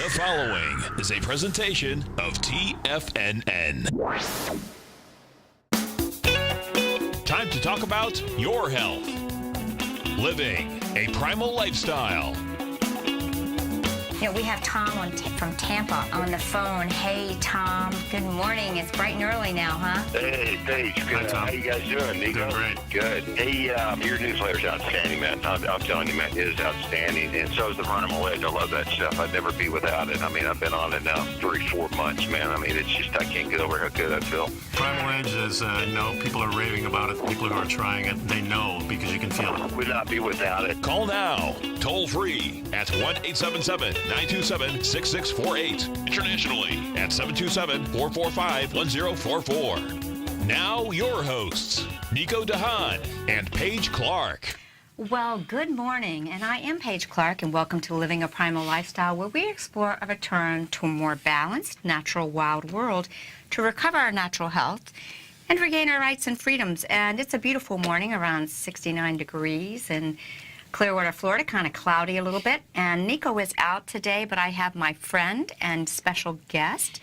The following is a presentation of TFNN. Time to talk about your health. Living a primal lifestyle. You know, we have Tom from Tampa on the phone. Hey, Tom. Good morning. It's bright and early now, huh? Hey, Paige. Good. Hi, Tom. How you guys doing, Nico? Doing great. Good. Hey, your newsletter's outstanding, man. I'm telling you, man, it is outstanding. And so is the Primal Edge. I love that stuff. I'd never be without it. I mean, I've been on it now 3-4 months, man. I mean, it's just, I can't get over how good I feel. Primal Edge is, people are raving about it. People who are trying it, they know because you can feel it. Would not be without it. Call now, toll free at 1-877-927-6648. Internationally at 727-445-1044. Now your hosts, Nico Haan and Paige Clarke. Well, good morning, and I am Paige Clarke, and welcome to Living a Primal Lifestyle, where we explore a return to a more balanced, natural, wild world to recover our natural health and regain our rights and freedoms. And it's a beautiful morning, around 69 degrees in Clearwater, Florida, kind of cloudy a little bit. And Nico is out today, but I have my friend and special guest,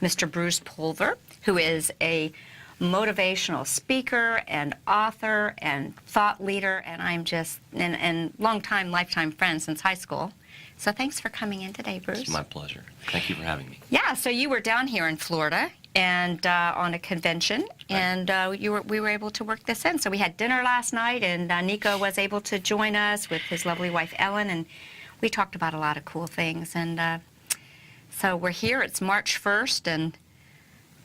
Mr. BrucePulver, who is a motivational speaker and author and thought leader, and I'm just and longtime, lifetime friend since high school. So thanks for coming in today, Bruce. It's my pleasure. Thank you for having me. Yeah, so you were down here in Florida and on a convention, and we were able to work this in. So we had dinner last night, and Nico was able to join us with his lovely wife Ellen, and we talked about a lot of cool things. And so we're here. It's March 1st,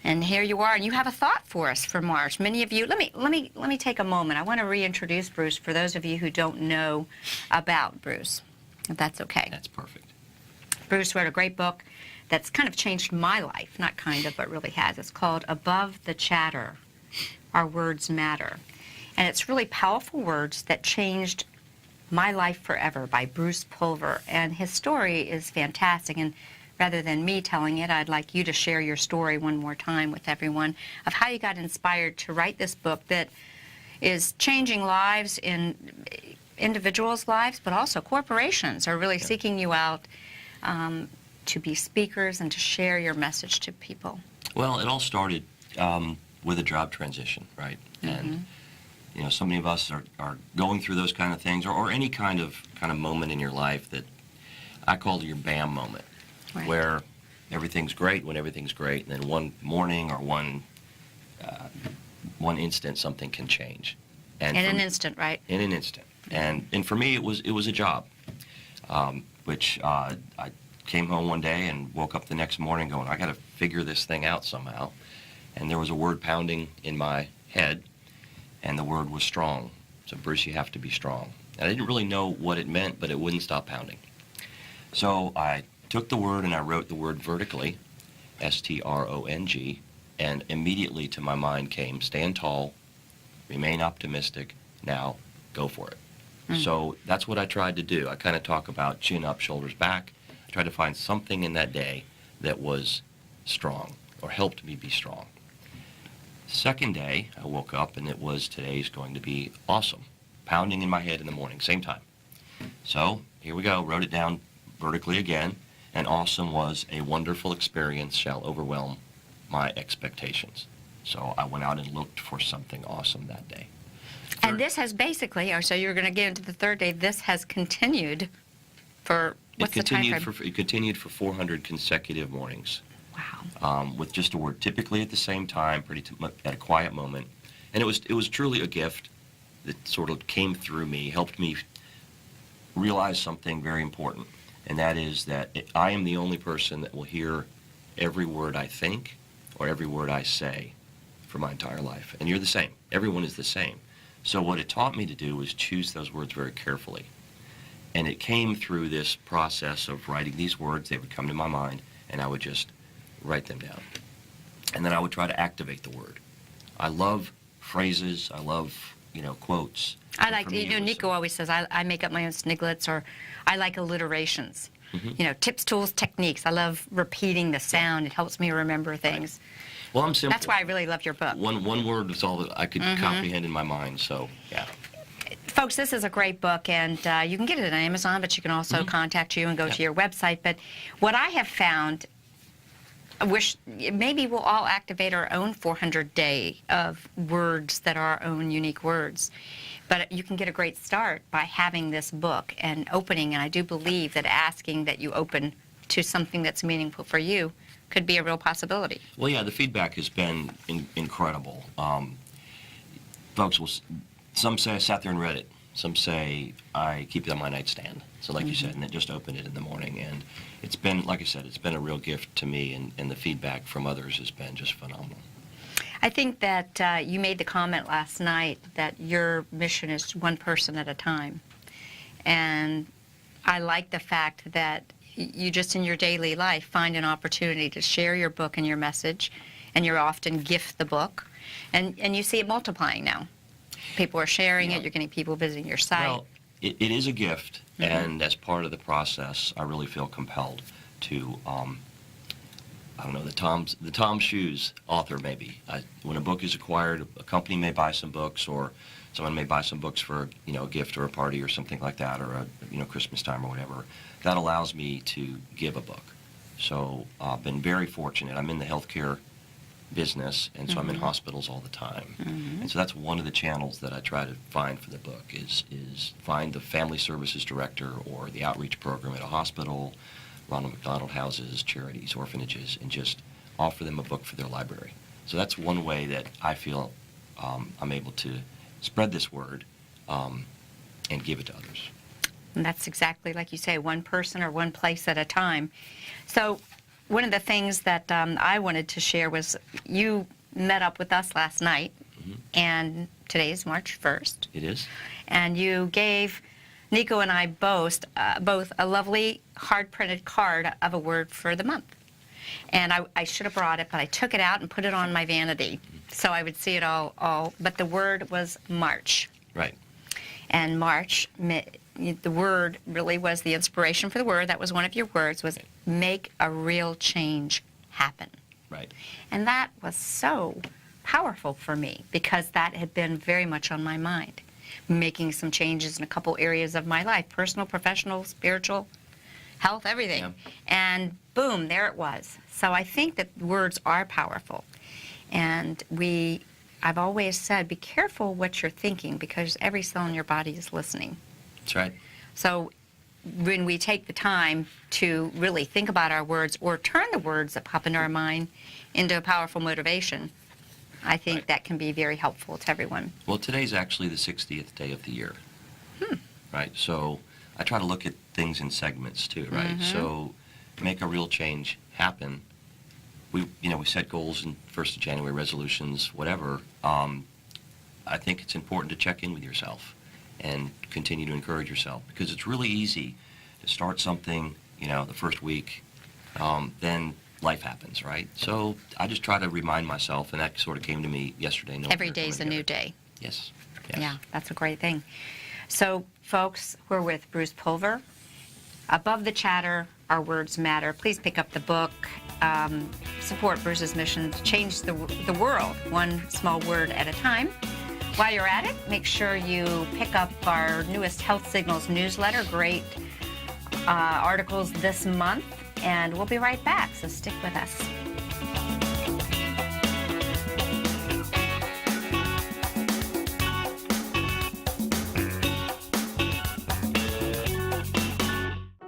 and here you are, and you have a thought for us for March. Many of you, let me take a moment. I want to reintroduce Bruce for those of you who don't know about Bruce, if that's okay. That's perfect. Bruce wrote a great book that's kind of changed my life, not kind of, but really has. It's called Above the Chatter, Our Words Matter. And it's really powerful words that changed my life forever by BrucePulver. And his story is fantastic. And rather than me telling it, I'd like you to share your story one more time with everyone of how you got inspired to write this book that is changing lives in individuals' lives, but also corporations are really seeking you out to be speakers and to share your message to people. Well, it all started with a job transition, right? And so many of us are going through those kind of things, or any kind of moment in your life that I call your BAM moment. Right. Where everything's great when everything's great, and then one morning or one instant something can change. And in an instant, right? In an instant. And for me, it was a job, which I came home one day and woke up the next morning going, I got to figure this thing out somehow. And there was a word pounding in my head, and the word was strong. So, Bruce, you have to be strong. And I didn't really know what it meant, but it wouldn't stop pounding. So I took the word and I wrote the word vertically, S-T-R-O-N-G, and immediately to my mind came, stand tall, remain optimistic, now go for it. So that's what I tried to do. I kind of talk about chin up, shoulders back. I tried to find something in that day that was strong or helped me be strong. Second day, I woke up and it was today's going to be awesome, pounding in my head in the morning, same time. So here we go, wrote it down vertically again. And awesome was a wonderful experience shall overwhelm my expectations. So I went out and looked for something awesome that day. And this has basically, so you're going to get into the third day, this has continued for, what's the time frame? It continued for 400 consecutive mornings. Wow. With just a word, typically at the same time, at a quiet moment. And it was truly a gift that sort of came through me, helped me realize something very important. And that is that I am the only person that will hear every word I think or every word I say for my entire life. And you're the same. Everyone is the same. So what it taught me to do was choose those words very carefully. And it came through this process of writing these words. They would come to my mind, and I would just write them down. And then I would try to activate the word. I love phrases. I love, quotes. I like, Nico always says, I make up my own sniglets, or I like alliterations. Tips, tools, techniques. I love repeating the sound. It helps me remember things. Right. Well, I'm simple. That's why I really love your book. One word was all that I could comprehend in my mind, so, yeah. Folks, this is a great book, and you can get it on Amazon, but you can also contact you and go to your website. But what I have found, I wish maybe we'll all activate our own 400-day of words that are our own unique words. But you can get a great start by having this book and opening, and I do believe that asking that you open to something that's meaningful for you could be a real possibility. Well, yeah, the feedback has been incredible. Folks will, some say I sat there and read it. Some say I keep it on my nightstand. So like you said, and then just open it in the morning. And it's been, like I said, it's been a real gift to me, and the feedback from others has been just phenomenal. I think that you made the comment last night that your mission is one person at a time. And I like the fact that you just in your daily life find an opportunity to share your book and your message, and you often gift the book. And you see it multiplying now. People are sharing it, you're getting people visiting your site. Well, it is a gift, and as part of the process, I really feel compelled to, I don't know, the Tom Shoes author maybe. When a book is acquired, a company may buy some books, or someone may buy some books for a gift or a party or something like that, or a Christmas time or whatever. That allows me to give a book. So I've been very fortunate. I'm in the healthcare business, and so I'm in hospitals all the time. And so that's one of the channels that I try to find for the book is find the family services director or the outreach program at a hospital, Ronald McDonald houses, charities, orphanages, and just offer them a book for their library. So that's one way that I feel I'm able to spread this word and give it to others. And that's exactly like you say, one person or one place at a time. So one of the things that I wanted to share was you met up with us last night, and today is March 1st. It is. And you gave Nico and I both a lovely hard-printed card of a word for the month. And I should have brought it, but I took it out and put it on my vanity so I would see it all. But the word was March. Right. And March, the word really was the inspiration for the word. That was one of your words, was make a real change happen. Right. And that was so powerful for me because that had been very much on my mind. Making some changes in a couple areas of my life, personal, professional, spiritual, health, everything. Yeah. And boom, there it was. So I think that words are powerful. And I've always said, be careful what you're thinking because every cell in your body is listening. That's right. So when we take the time to really think about our words or turn the words that pop into our mind into a powerful motivation, I think that can be very helpful to everyone. Well, today's actually the 60th day of the year. Right. So I try to look at things in segments too, right? So make a real change happen. We set goals in 1st of January, resolutions, whatever. I think it's important to check in with yourself and continue to encourage yourself because it's really easy to start something, the first week, then life happens, right? So I just try to remind myself, and that sort of came to me yesterday. Every day's a new day. Yes. Yeah, that's a great thing. So, folks, we're with Bruce Pulver. Above the chatter, our words matter. Please pick up the book. Support Bruce's mission to change the world, one small word at a time. While you're at it, make sure you pick up our newest Health Signals newsletter. Great articles this month. And we'll be right back, so stick with us.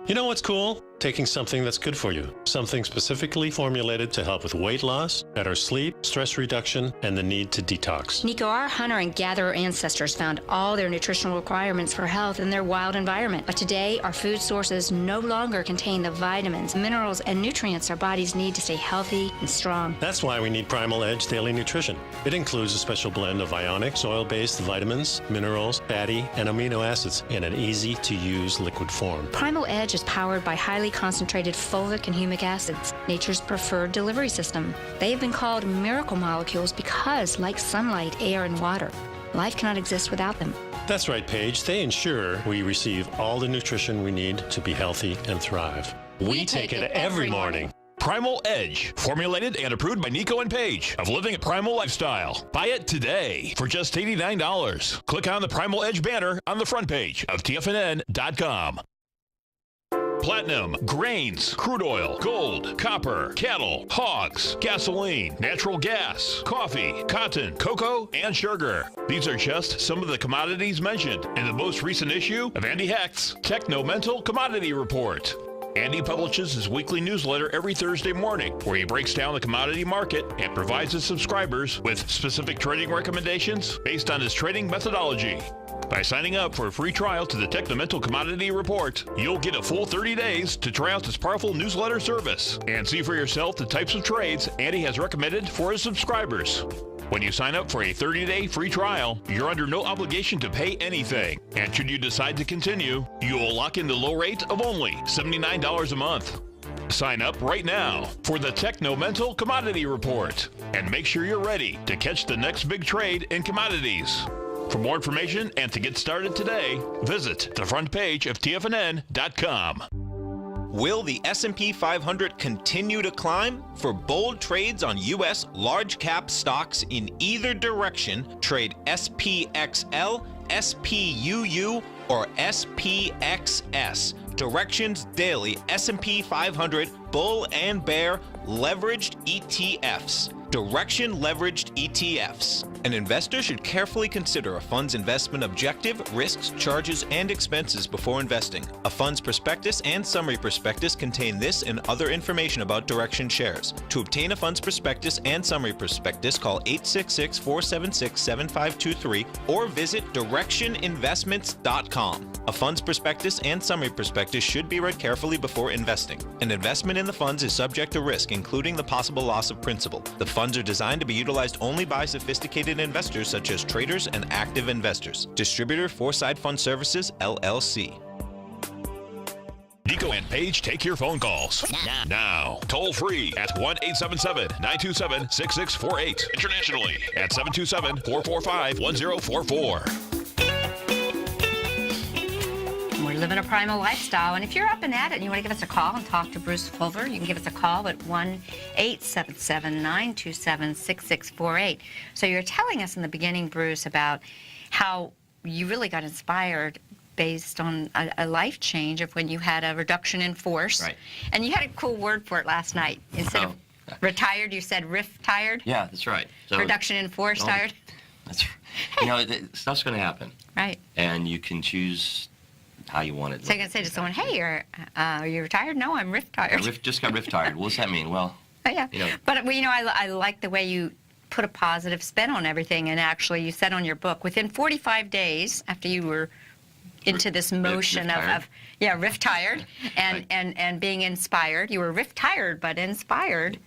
You know what's cool? Taking something that's good for you. Something specifically formulated to help with weight loss, better sleep, stress reduction, and the need to detox. Nico, our hunter and gatherer ancestors found all their nutritional requirements for health in their wild environment. But today, our food sources no longer contain the vitamins, minerals, and nutrients our bodies need to stay healthy and strong. That's why we need Primal Edge Daily Nutrition. It includes a special blend of ionic, oil-based vitamins, minerals, fatty, and amino acids in an easy-to-use liquid form. Primal Edge is powered by highly concentrated fulvic and humic acids, nature's preferred delivery system. They have been called miracle molecules because, like sunlight, air, and water, life cannot exist without them. That's right, Paige. They ensure we receive all the nutrition we need to be healthy and thrive. We take it every morning. Primal Edge, formulated and approved by Nico and Paige of Living a Primal Lifestyle. Buy it today for just $89. Click on the Primal Edge banner on the front page of TFNN.com. Platinum, grains, crude oil, gold, copper, cattle, hogs, gasoline, natural gas, coffee, cotton, cocoa, and sugar. These are just some of the commodities mentioned in the most recent issue of Andy Hecht's Techno-Mental Commodity Report. Andy publishes his weekly newsletter every Thursday morning, where he breaks down the commodity market and provides his subscribers with specific trading recommendations based on his trading methodology. By signing up for a free trial to the Techno-Mental Commodity Report, you'll get a full 30 days to try out this powerful newsletter service and see for yourself the types of trades Andy has recommended for his subscribers. When you sign up for a 30-day free trial, you're under no obligation to pay anything. And should you decide to continue, you will lock in the low rate of only $79 a month. Sign up right now for the Techno-Mental Commodity Report and make sure you're ready to catch the next big trade in commodities. For more information and to get started today, visit the front page of TFNN.com. Will the S&P 500 continue to climb? For bold trades on U.S. large-cap stocks in either direction, trade SPXL, SPUU, or SPXS. Directions Daily S&P 500 Bull and Bear Leveraged ETFs. Direction Leveraged ETFs. An investor should carefully consider a fund's investment objective, risks, charges, and expenses before investing. A fund's prospectus and summary prospectus contain this and other information about Direction shares. To obtain a fund's prospectus and summary prospectus, call 866-476-7523 or visit directioninvestments.com. A fund's prospectus and summary prospectus should be read carefully before investing. An investment in the funds is subject to risk, including the possible loss of principal. The funds are designed to be utilized only by sophisticated investors such as traders and active investors. Distributor Foreside Fund Services, LLC. Nico and Paige take your phone calls now. Toll free at 1-877-927-6648. Internationally at 727-445-1044. We're living a primal lifestyle, and if you're up and at it and you want to give us a call and talk to BrucePulver, you can give us a call at 1-877-927-6648. So you're telling us in the beginning, Bruce, about how you really got inspired based on a life change of when you had a reduction in force. Right. And you had a cool word for it last night. Instead of retired, you said riff-tired? Yeah, that's right. So, reduction in force tired? That's, stuff's going to happen. Right. And you can choose how you want it. So you can say to someone, hey, are you retired? No, I'm riff-tired. Just got riff-tired. What does that mean? Well, yeah. But, I like the way you put a positive spin on everything. And actually, you said on your book, within 45 days after you were into this motion of riff-tired and being inspired, you were riff-tired but inspired,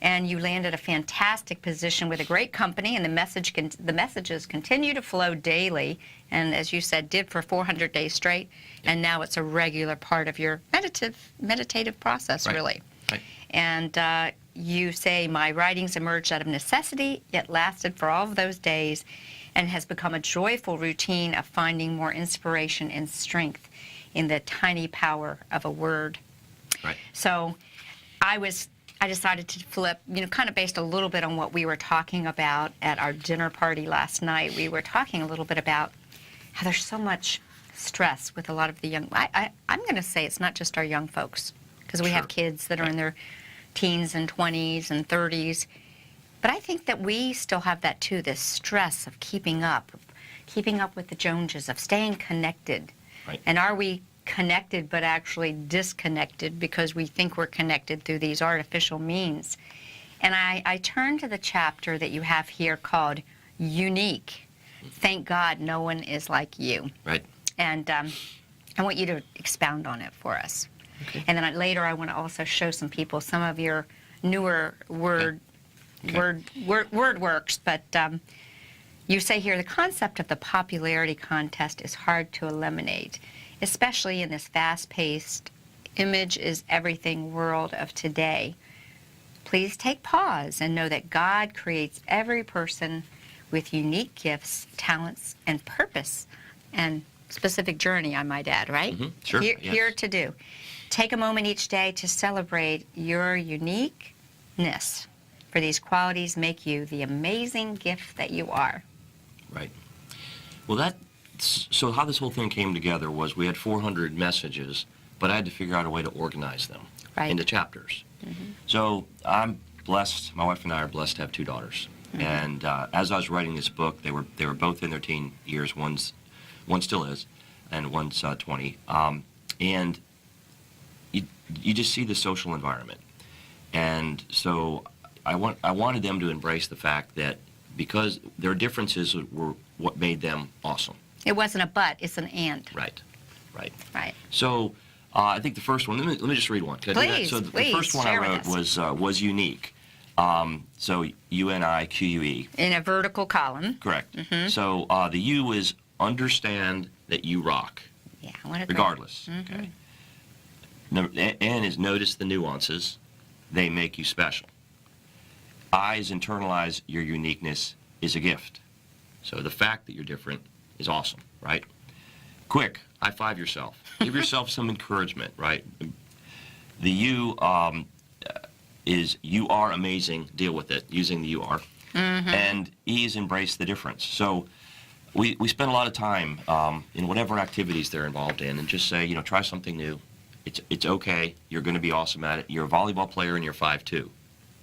and you landed a fantastic position with a great company, and the messages continue to flow daily, and as you said, did for 400 days straight, and now it's a regular part of your meditative process, really. Right. And you say, my writings emerged out of necessity, yet lasted for all of those days, and has become a joyful routine of finding more inspiration and strength in the tiny power of a word. Right. So I decided to flip, kind of based a little bit on what we were talking about at our dinner party last night. We were talking a little bit about how there's so much stress with a lot of the young, I'm going to say it's not just our young folks, because we have kids that are in their teens and 20s and 30s. But I think that we still have that too, this stress of keeping up with the Joneses, of staying connected. Right. And are we connected but actually disconnected because we think we're connected through these artificial means? And I turn to the chapter that you have here called Unique. Thank God no one is like you. Right. And I want you to expound on it for us. Okay. And then later I want to also show some people some of your newer word works, but you say here the concept of the popularity contest is hard to eliminate, especially in this fast-paced, image is everything world of today. Please take pause and know that God creates every person with unique gifts, talents, and purpose, and specific journey, I might add, right? Mm-hmm. Sure. Here to do. Take a moment each day to celebrate your uniqueness, for these qualities make you the amazing gift that you are. Right. Well, so how this whole thing came together was we had 400 messages, but I had to figure out a way to organize them into chapters. So I'm blessed, my wife and I are blessed to have 2 daughters. And as I was writing this book, they were both in their teen years. One still is, and one's 20. And you just see the social environment. And so I wanted them to embrace the fact that because their differences were what made them awesome. It wasn't a but, it's an and. Right. Right. So I think the first one, let me just read one. Can I do that? Please, So the please, first one I share wrote with us. was unique. So UNIQUE. In a vertical column. Correct. So the U is understand that you rock. Yeah, what a regardless. Okay. N is notice the nuances. They make you special. I is internalize your uniqueness is a gift. So the fact that you're different is awesome, right? Quick, high five yourself. Give yourself some encouragement, right? The U is you are amazing, deal with it, using the you are. And E is embrace the difference. So we spend a lot of time in whatever activities they're involved in and just say, you know, try something new. It's okay. You're going to be awesome at it. You're a volleyball player and you're 5'2".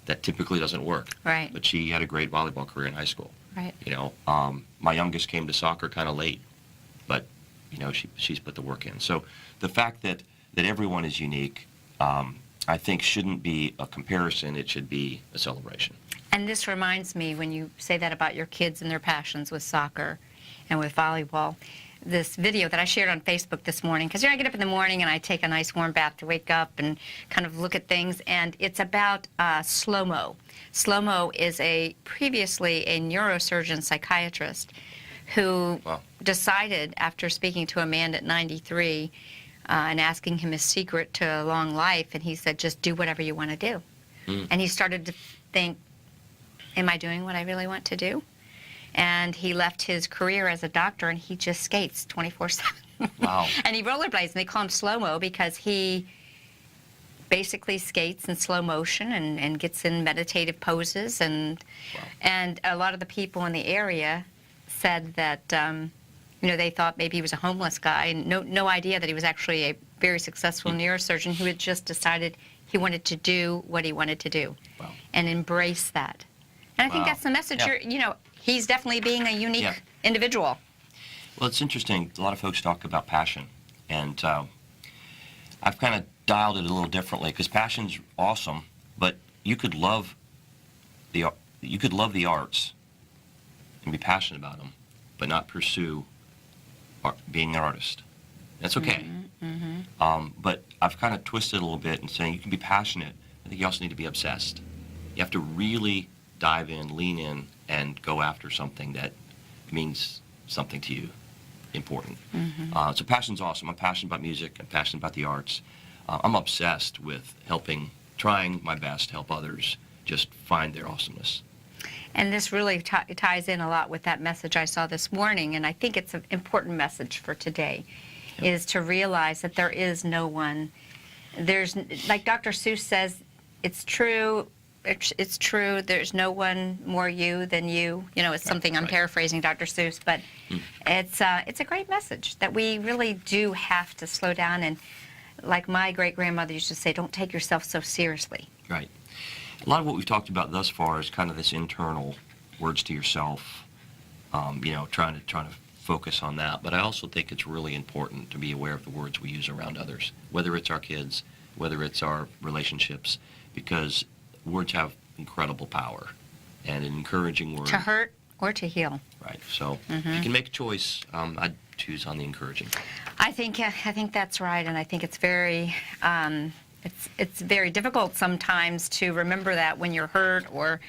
That typically doesn't work. Right. But she had a great volleyball career in high school. Right. You know, my youngest came to soccer kind of late, but you know, she's put the work in. So the fact that everyone is unique, I think shouldn't be a comparison. It should be a celebration. And this reminds me, when you say that about your kids and their passions with soccer and with volleyball, this video that I shared on Facebook this morning, because I get up in the morning and I take a nice warm bath to wake up and kind of look at things, and it's about slow-mo. Slow-mo is previously a neurosurgeon psychiatrist who decided, after speaking to a man at 93 and asking him his secret to a long life, and he said, just do whatever you want to do. And he started to think, am I doing what I really want to do? And he left his career as a doctor, and he just skates 24/7. Wow. And he rollerblades, and they call him slow-mo because he basically skates in slow motion and gets in meditative poses. And a lot of the people in the area said that, you know, they thought maybe he was a homeless guy, and no idea that he was actually a very successful neurosurgeon who had just decided he wanted to do what he wanted to do and embrace that. And I think that's the message. You know, he's definitely being a unique individual. Well, it's interesting. A lot of folks talk about passion, and I've kind of dialed it a little differently because passion's awesome, but you could love the arts and be passionate about them, but not pursue being an artist. That's okay. But I've kind of twisted it a little bit and saying you can be passionate. I think you also need to be obsessed. You have to really dive in, lean in, and go after something that means something to you, important. So passion's awesome. I'm passionate about music. I'm passionate about the arts. I'm obsessed with trying my best to help others just find their awesomeness. And this really ties in a lot with that message I saw this morning, and I think it's an important message for today, is to realize that there is no one. There's, like Dr. Seuss says, it's true. It's true. There's no one more you than you. You know, it's something I'm paraphrasing Dr. Seuss, but it's a great message that we really do have to slow down. And like my great-grandmother used to say, don't take yourself so seriously. Right. A lot of what we've talked about thus far is kind of this internal words to yourself, you know, trying to focus on that. But I also think it's really important to be aware of the words we use around others, whether it's our kids, whether it's our relationships, because words have incredible power, and an encouraging word. To hurt or to heal. Right. So if you can make a choice, I'd choose on the encouraging. I think that's right, and I think it's very it's very difficult sometimes to remember that when you're hurt, or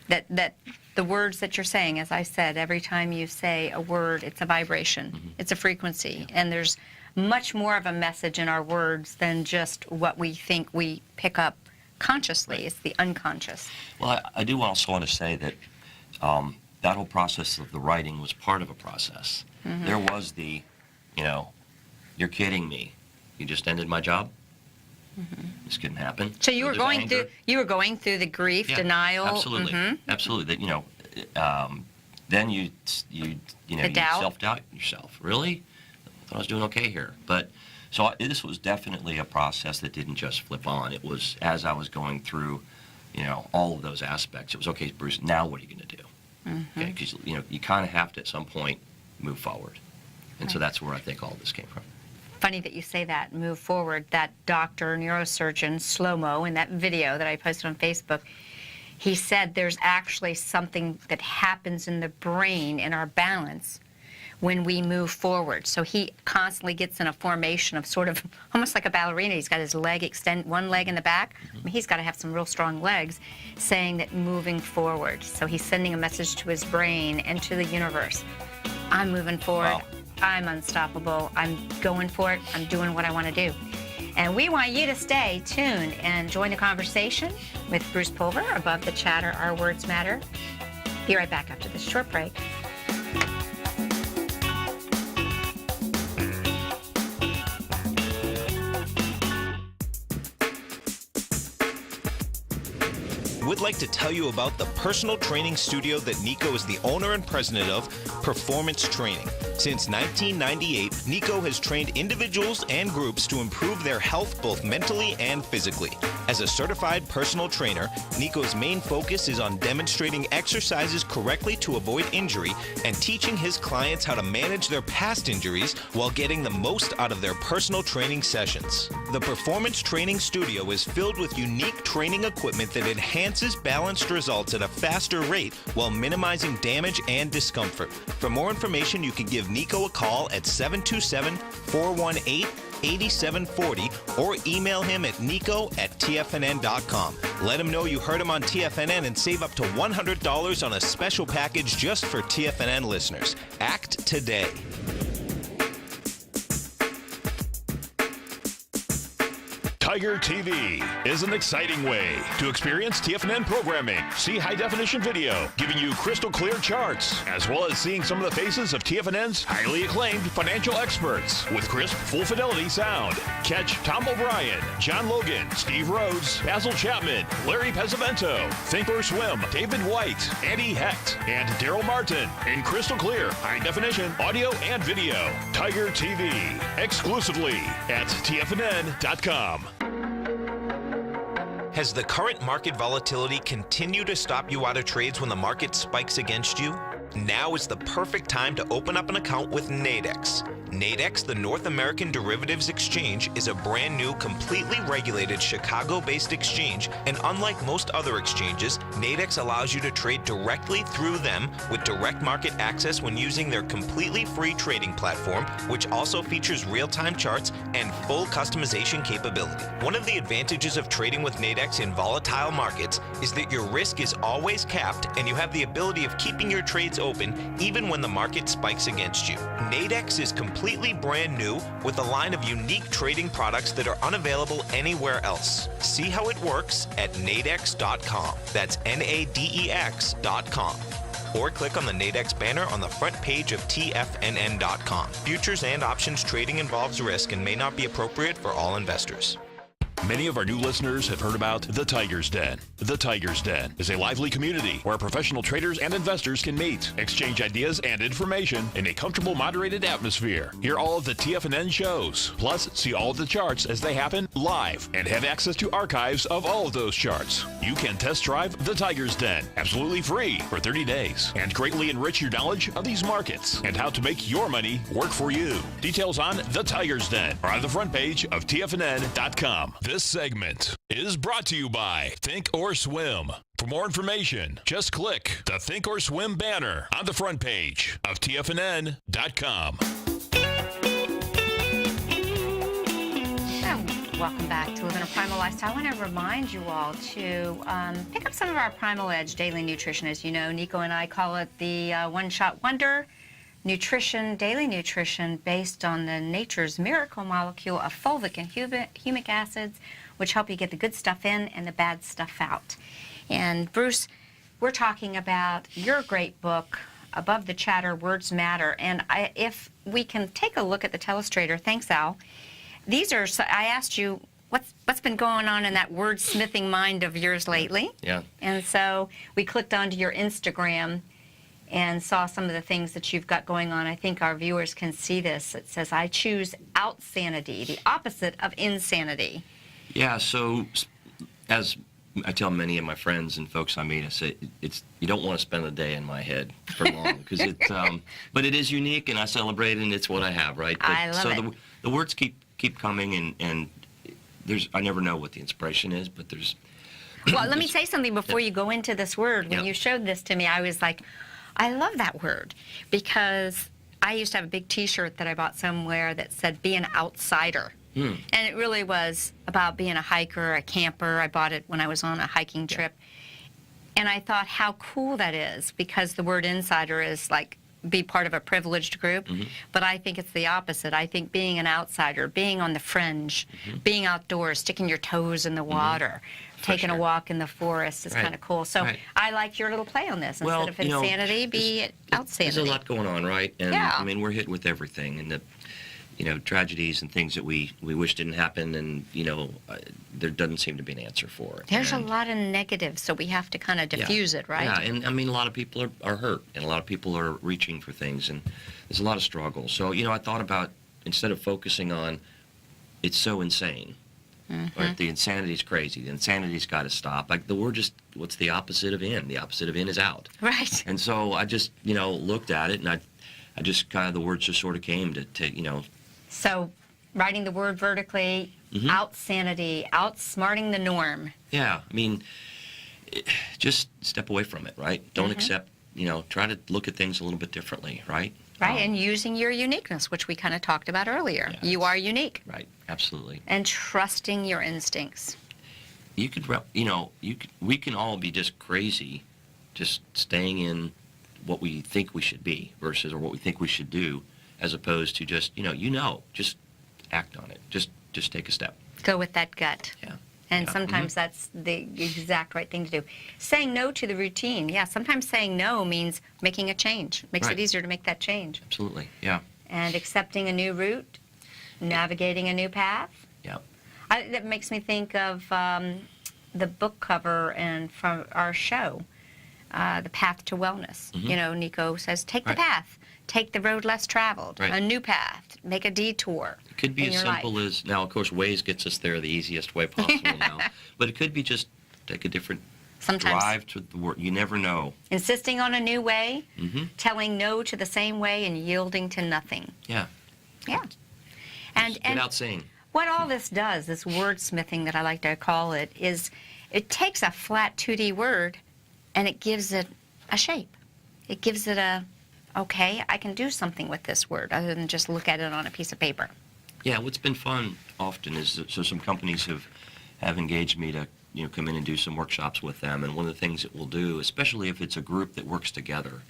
that the words that you're saying, as I said, every time you say a word, it's a vibration, it's a frequency, and there's much more of a message in our words than just what we think we pick up consciously. It's the unconscious. Well, I do also want to say that that whole process of the writing was part of a process. There was the, you know, you're kidding me. You just ended my job? This couldn't happen. So you were there's going anger. through the grief, Yeah, denial. Absolutely, absolutely. That then you The doubt. self-doubt yourself. Really, I thought I was doing okay here. But so this was definitely a process that didn't just flip on. It was as I was going through, all of those aspects. It was okay, Bruce. Now what are you going to do? Okay, because you kind of have to at some point move forward, and so that's where I think all this came from. Funny that you say that, move forward. That doctor, neurosurgeon, slow-mo, in that video that I posted on Facebook, he said there's actually something that happens in the brain, in our balance, when we move forward. So he constantly gets in a formation of sort of almost like a ballerina. He's got his one leg in the back. I mean, he's got to have some real strong legs, saying that moving forward. So he's sending a message to his brain and to the universe. I'm moving forward. Wow. I'm unstoppable. I'm going for it. I'm doing what I want to do. And we want you to stay tuned and join the conversation with Bruce Pulver, Above the Chatter, Our Words Matter. Be right back after this short break. We'd like to tell you about the personal training studio that Nico is the owner and president of, Performance Training. Since 1998, Nico has trained individuals and groups to improve their health both mentally and physically. As a certified personal trainer, Nico's main focus is on demonstrating exercises correctly to avoid injury and teaching his clients how to manage their past injuries while getting the most out of their personal training sessions. The Performance Training Studio is filled with unique training equipment that enhances balanced results at a faster rate while minimizing damage and discomfort. For more information, you can give Nico a call at 727-418-8740 or email him at nico@tfnn.com. Let him know you heard him on TFNN and save up to $100 on a special package just for TFNN listeners. Act today. Tiger TV is an exciting way to experience TFNN programming. See high-definition video, giving you crystal clear charts, as well as seeing some of the faces of TFNN's highly acclaimed financial experts with crisp, full-fidelity sound. Catch Tom O'Brien, John Logan, Steve Rhodes, Basil Chapman, Larry Pesavento, Think or Swim, David White, Andy Hecht, and Daryl Martin in crystal clear, high-definition audio and video. Tiger TV, exclusively at TFNN.com. Has the current market volatility continued to stop you out of trades when the market spikes against you? Now is the perfect time to open up an account with Nadex. Nadex, the North American Derivatives Exchange, is a brand new, completely regulated Chicago-based exchange, and unlike most other exchanges, Nadex allows you to trade directly through them with direct market access when using their completely free trading platform, which also features real-time charts and full customization capability. One of the advantages of trading with Nadex in volatile markets is that your risk is always capped and you have the ability of keeping your trades open even when the market spikes against you. Nadex is completely brand new with a line of unique trading products that are unavailable anywhere else. See how it works at nadex.com. That's NADEX.com. Or click on the Nadex banner on the front page of TFNN.com. Futures and options trading involves risk and may not be appropriate for all investors. Many of our new listeners have heard about The Tiger's Den. The Tiger's Den is a lively community where professional traders and investors can meet, exchange ideas and information in a comfortable, moderated atmosphere. Hear all of the TFNN shows, plus see all of the charts as they happen live and have access to archives of all of those charts. You can test drive The Tiger's Den absolutely free for 30 days and greatly enrich your knowledge of these markets and how to make your money work for you. Details on The Tiger's Den are on the front page of TFNN.com. This segment is brought to you by Think or Swim. For more information, just click the Think or Swim banner on the front page of TFNN.com. Welcome back to Living a Primal Lifestyle. I want to remind you all to pick up some of our Primal Edge daily nutrition. As you know, Nico and I call it the one-shot wonder nutrition, daily nutrition based on the nature's miracle molecule of fulvic and humic acids, which help you get the good stuff in and the bad stuff out. And Bruce, we're talking about your great book, Above the Chatter, Words Matter. And if we can take a look at the telestrator, thanks, Al. These are, I asked you what's been going on in that wordsmithing mind of yours lately. Yeah. And so we clicked onto your Instagram and saw some of the things that you've got going on. I think our viewers can see this. It says, I choose outsanity, the opposite of insanity. Yeah, so as I tell many of my friends and folks I meet, I say, you don't want to spend a day in my head for long, because but it is unique, and I celebrate it, and it's what I have, right? But, I love it. The words keep coming, and I never know what the inspiration is, but there's... Well, let me say something before you go into this word. When you showed this to me, I was like, I love that word, because I used to have a big T-shirt that I bought somewhere that said, be an outsider. And it really was about being a hiker, a camper. I bought it when I was on a hiking trip. And I thought how cool that is, because the word insider is like be part of a privileged group. But I think it's the opposite. I think being an outsider, being on the fringe, being outdoors, sticking your toes in the water, taking a walk in the forest is kind of cool. So I like your little play on this. Instead of insanity, be outsanity. There's a lot going on, right? And Yeah. I mean, we're hit with everything, and tragedies and things that we wish didn't happen, and there doesn't seem to be an answer for it. There's a lot of negatives, so we have to kind of diffuse it, right? Yeah, and I mean, a lot of people are hurt, and a lot of people are reaching for things, and there's a lot of struggle. So, I thought about, instead of focusing on, it's so insane, right? The insanity's crazy. The insanity's got to stop. Like, the word what's the opposite of in? The opposite of in is out. Right. And so I just, looked at it, and I just kind of, the words just sort of came to. So, writing the word vertically, outsanity, outsmarting the norm. Yeah, I mean, just step away from it, right? Don't accept, try to look at things a little bit differently, right? Right, and using your uniqueness, which we kind of talked about earlier. Yeah, you are unique. Right, absolutely. And trusting your instincts. We can all be just crazy, just staying in what we think we should be versus or what we think we should do, as opposed to just, just act on it. Just take a step. Go with that gut. Yeah. And sometimes that's the exact right thing to do. Saying no to the routine. Yeah, sometimes saying no means making a change. Makes it easier to make that change. Absolutely, yeah. And accepting a new route, navigating a new path. Yeah. That makes me think of the book cover and from our show, The Path to Wellness. Nico says, take the path. Take the road less traveled, a new path, make a detour. It could be as simple as, now of course Waze gets us there the easiest way possible now, but it could be just take a different drive to the work. You never know. Insisting on a new way, telling no to the same way, and yielding to nothing. Yeah. Yeah. And get out saying. What all this does, this wordsmithing that I like to call it, is it takes a flat 2D word and it gives it a shape. It gives it okay, I can do something with this word other than just look at it on a piece of paper. Yeah, what's been fun often is that, so some companies have engaged me to come in and do some workshops with them, and one of the things that we'll do, especially if it's a group that works together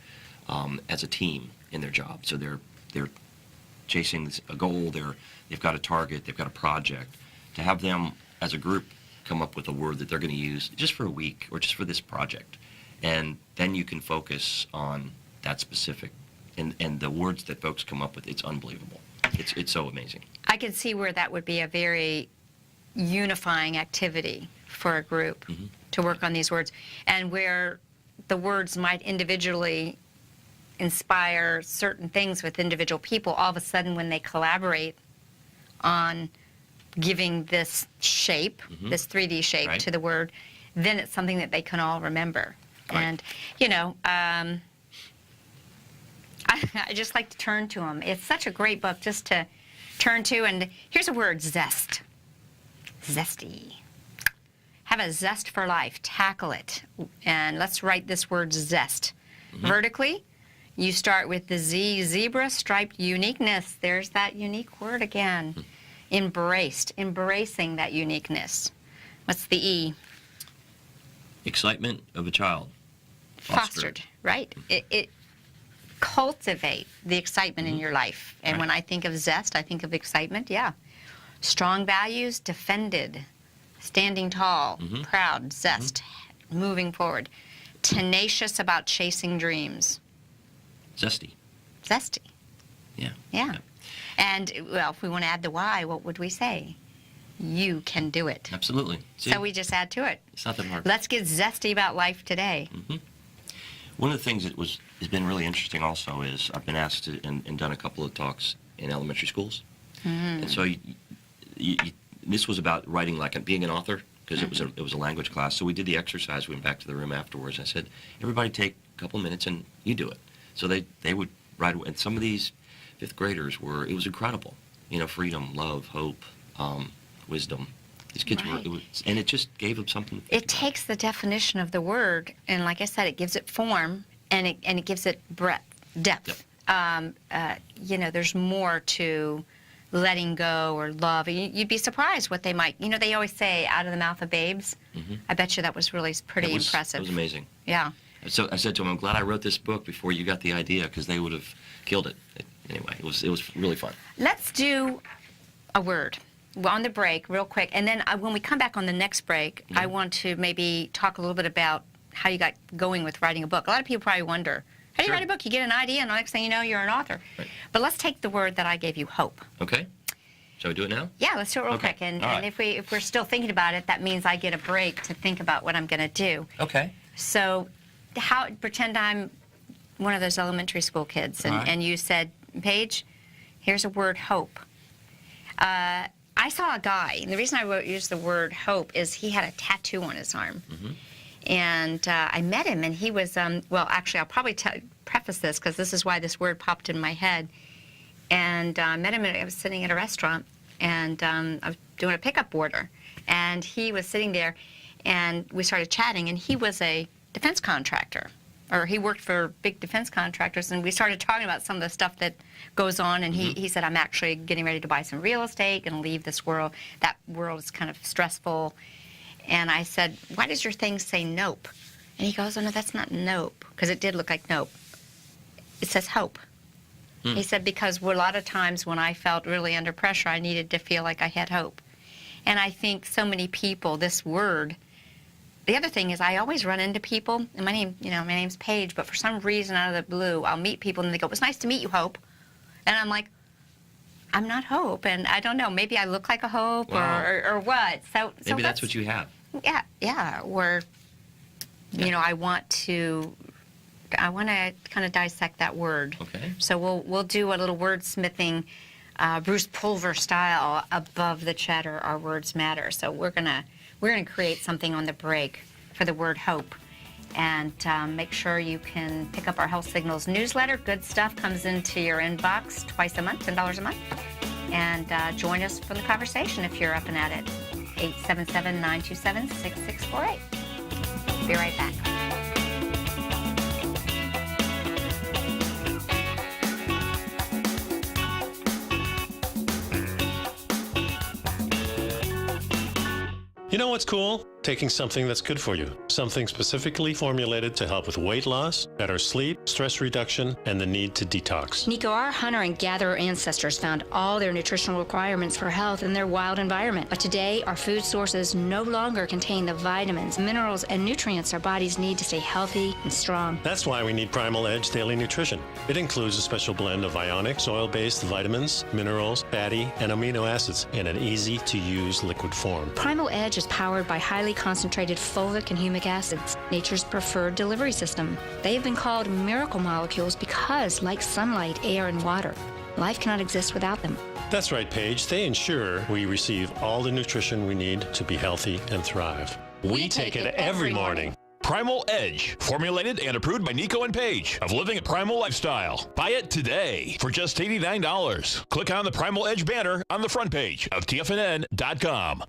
as a team in their job, so they're chasing a goal, they've got a target, they've got a project, to have them as a group come up with a word that they're going to use just for a week or just for this project, and then you can focus on that specific, and the words that folks come up with, it's unbelievable. It's so amazing. I can see where that would be a very unifying activity for a group to work on these words, and where the words might individually inspire certain things with individual people, all of a sudden when they collaborate on giving this shape, this 3D shape to the word, then it's something that they can all remember. And, I just like to turn to them. It's such a great book just to turn to. And here's a word, zest. Zesty. Have a zest for life. Tackle it. And let's write this word zest. Vertically, you start with the Z, zebra, striped uniqueness. There's that unique word again. Embraced. Embracing that uniqueness. What's the E? Excitement of a child. Fostered. Right. It cultivate the excitement in your life. And when I think of zest, I think of excitement, Strong values, defended, standing tall, proud, zest, moving forward. Tenacious about chasing dreams. Zesty. Zesty. Yeah. Yeah. And, well, if we want to add the Y, what would we say? you can do it. Absolutely. See, So we just add to it. it's not that hard. Let's get zesty about life today. One of the things that has been really interesting also is I've been asked to and done a couple of talks in elementary schools, and so this was about writing being an author, because it was a language class. So we did the exercise. We went back to the room afterwards. And I said, everybody take a couple minutes and you do it. So they would write, and some of these fifth graders it was incredible. Freedom, love, hope, wisdom. These kids Right. and it just gave them something to think It takes the definition of the word, and like I said, it gives it form, and it gives it depth. There's more to letting go or love. You'd be surprised what they might. They always say, out of the mouth of babes. I bet you that was really pretty impressive. It was amazing. Yeah. So I said to them, I'm glad I wrote this book before you got the idea, because they would have killed it. Anyway, it was really fun. Let's do a word. Well, on the break, real quick, and then when we come back on the next break, I want to maybe talk a little bit about how you got going with writing a book. A lot of people probably wonder, how do you write a book? You get an idea, and the next thing you know, you're an author. Right. But let's take the word that I gave you, hope. Okay. Shall we do it now? Yeah, let's do it real Okay. quick. And, All and right. if we're still thinking about it, that means I get a break to think about what I'm going to do. Okay. So pretend I'm one of those elementary school kids, and, All right. and you said, Paige, here's a word, hope. I saw a guy, and the reason I used the word hope is he had a tattoo on his arm. And I met him, and he was, well, actually, I'll probably preface this, because this is why this word popped in my head. And I met him, and I was sitting at a restaurant, and I was doing a pickup order. And he was sitting there, and we started chatting, and he was a defense contractor. Or he worked for big defense contractors, and we started talking about some of the stuff that goes on, and he said, I'm actually getting ready to buy some real estate, going to leave this world. That world is kind of stressful. And I said, why does your thing say nope? And he goes, oh, no, that's not nope, because it did look like nope. It says hope. He said, because a lot of times when I felt really under pressure, I needed to feel like I had hope. And I think so many people, this word. The other thing is I always run into people, and my name's Paige, but for some reason out of the blue, I'll meet people and they go, it's nice to meet you, Hope. And I'm like, I'm not Hope, and I don't know, maybe I look like a Hope. Wow. or what. So Maybe that's what you have. Yeah, or, I want to kind of dissect that word. Okay. So we'll do a little wordsmithing, BrucePulver style, above the chatter, our words matter. So we're gonna create something on the break for the word hope. And make sure you can pick up our Health Signals newsletter. Good stuff comes into your inbox twice a month, $10 a month. And join us for the conversation if you're up and at it. 877-927-6648. Be right back. You know what's cool? Taking something that's good for you. Something specifically formulated to help with weight loss, better sleep, stress reduction, and the need to detox. Nico, our hunter and gatherer ancestors found all their nutritional requirements for health in their wild environment. But today, our food sources no longer contain the vitamins, minerals, and nutrients our bodies need to stay healthy and strong. That's why we need Primal Edge Daily Nutrition. It includes a special blend of ionics, oil-based vitamins, minerals, fatty, and amino acids in an easy-to-use liquid form. Primal Edge is powered by highly concentrated fulvic and humic acids, nature's preferred delivery system. They have been called miracle molecules because, like sunlight, air, and water, life cannot exist without them. That's right, Paige. They ensure we receive all the nutrition we need to be healthy and thrive. We take it every morning. Primal Edge, formulated and approved by Nico and Paige of Living a Primal Lifestyle. Buy it today for just $89. Click on the Primal Edge banner on the front page of TFNN.com.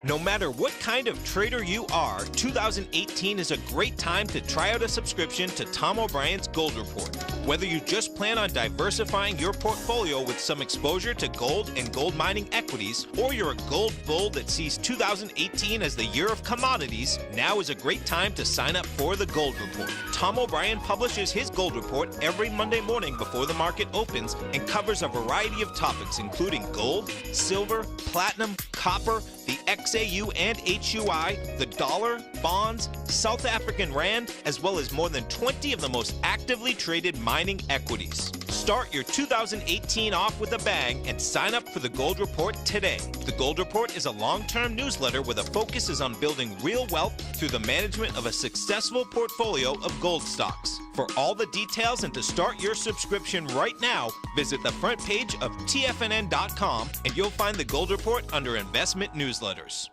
No matter what kind of trader you are, 2018 is a great time to try out a subscription to Tom O'Brien's Gold Report. Whether you just plan on diversifying your portfolio with some exposure to gold and gold mining equities, or you're a gold bull that sees 2018 as the year of commodities, now is a great time to sign up for the Gold Report. Tom O'Brien publishes his Gold Report every Monday morning before the market opens and covers a variety of topics including gold, silver, platinum, copper, the XAU and HUI, the dollar, bonds, South African rand, as well as more than 20 of the most actively traded mining equities. Start your 2018 off with a bang and sign up for the Gold Report today. The Gold Report is a long-term newsletter where the focus is on building real wealth through the management of a successful portfolio of gold stocks. For all the details and to start your subscription right now, visit the front page of TFNN.com and you'll find the Gold Report under Investment Newsletters.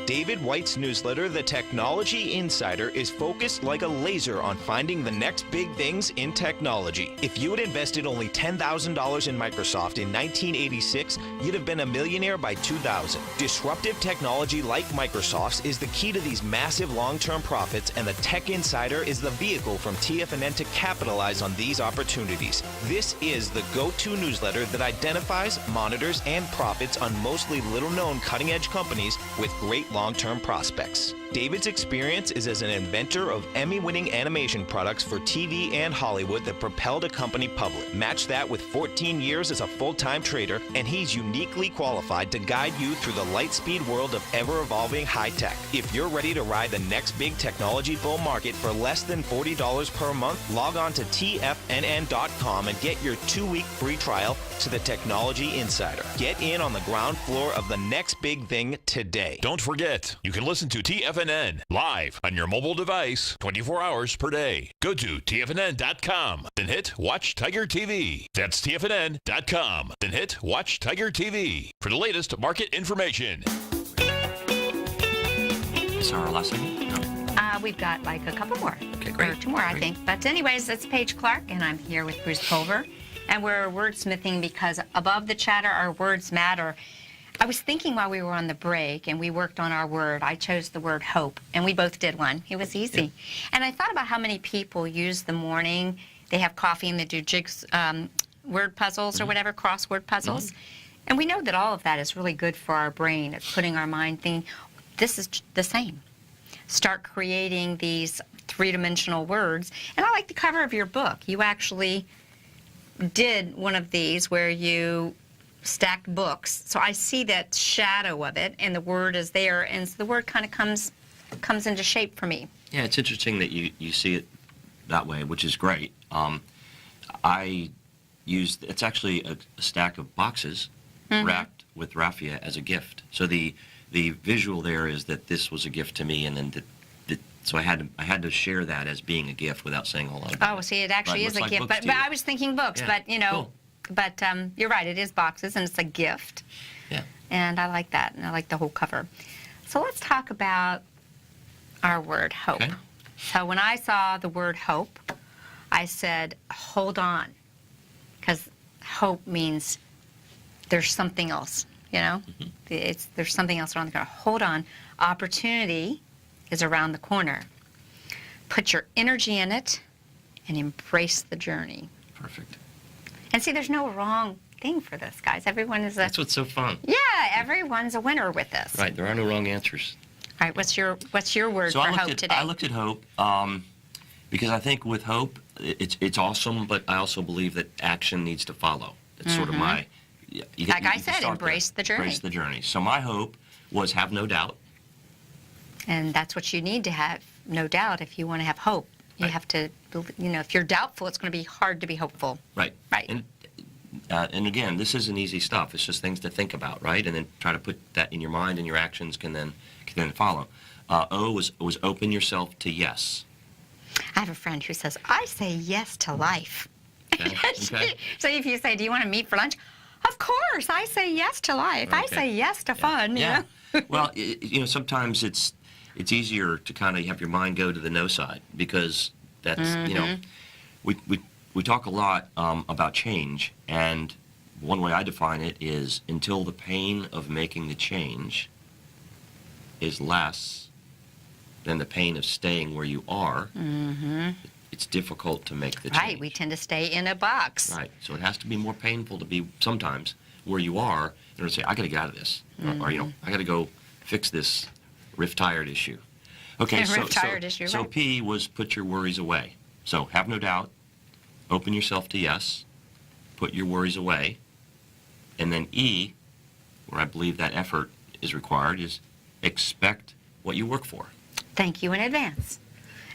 David White's newsletter, The Technology Insider, is focused like a laser on finding the next big things in technology. If you had invested only $10,000 in Microsoft in 1986, you'd have been a millionaire by 2000. Disruptive technology like Microsoft's is the key to these massive long-term profits, and the Tech Insider is the vehicle from TFNN to capitalize on these opportunities. This is the go-to newsletter that identifies, monitors, and profits on mostly little-known cutting-edge companies with great long-term prospects. David's experience is as an inventor of Emmy-winning animation products for TV and Hollywood that propelled a company public. Match that with 14 years as a full-time trader, and he's uniquely qualified to guide you through the light-speed world of ever-evolving high-tech. If you're ready to ride the next big technology bull market for less than $40 per month, log on to TFNN.com and get your 2-week free trial to the Technology Insider. Get in on the ground floor of the next big thing today. Don't forget, you can listen to TFNN live on your mobile device 24 hours per day. Go to TFNN.com, then hit Watch Tiger TV. That's TFNN.com, then hit Watch Tiger TV for the latest market information. Is our last segment? No. We've got like a couple more. Okay, great. Or 2 more, I Great. think. But anyways, it's Paige Clarke, and I'm here with BrucePulver. And we're wordsmithing because above the chatter, our words matter. I was thinking while we were on the break, and we worked on our word, I chose the word hope, and we both did one. It was easy. Yeah. And I thought about how many people use the morning, they have coffee and they do jigs, word puzzles or whatever, crossword puzzles. And we know that all of that is really good for our brain. It's putting our mind thinking, this is the same. Start creating these 3-dimensional words. And I like the cover of your book. You actually did one of these where you stacked books. So I see that shadow of it, and the word is there, and so the word kind of comes into shape for me. Yeah, it's interesting that you see it that way, which is great. I used, it's actually a stack of boxes wrapped with raffia as a gift. So the visual there is that this was a gift to me, and then so I had to share that as being a gift without saying a whole lot about it. Oh, see, it actually is a gift. But I was thinking books, Yeah, but, you know, cool. but you're right, it is boxes, and it's a gift. Yeah. And I like that, and I like the whole cover. So let's talk about our word, hope. Okay. So when I saw the word hope, I said, hold on, because hope means there's something else, you know? There's something else around the corner. Hold on. Opportunity is around the corner. Put your energy in it and embrace the journey. Perfect. And see, there's no wrong thing for this, guys. Everyone is a... That's what's so fun. Yeah, everyone's a winner with this. Right, there are no wrong answers. All right, what's your word for hope today? I looked at hope because I think with hope, it's awesome, but I also believe that action needs to follow. It's sort of my... Like I said, embrace the journey. Embrace the journey. So my hope was have no doubt. And that's what you need to have, no doubt, if you want to have hope. You have to, you know, if you're doubtful, it's going to be hard to be hopeful. Right. Right. And again, this isn't easy stuff. It's just things to think about, right? And then try to put that in your mind, and your actions can then follow. O was open yourself to yes. I have a friend who says, I say yes to life. Okay. Okay. So if you say, do you want to meet for lunch? Of course, I say yes to life. I Okay. say yes to fun. Yeah. You know? Well, you know, sometimes it's easier to kind of have your mind go to the no side because that's, you know, we talk a lot about change, and one way I define it is until the pain of making the change is less than the pain of staying where you are, it's difficult to make the change. Right, we tend to stay in a box. Right, so it has to be more painful to be sometimes where you are in order to say, I got to get out of this, or you know, I got to go fix this rift-tired issue. Okay, Rift-tired issue, so right. P was put your worries away. So have no doubt, open yourself to yes, put your worries away, and then E, where I believe that effort is required, is expect what you work for. Thank you in advance.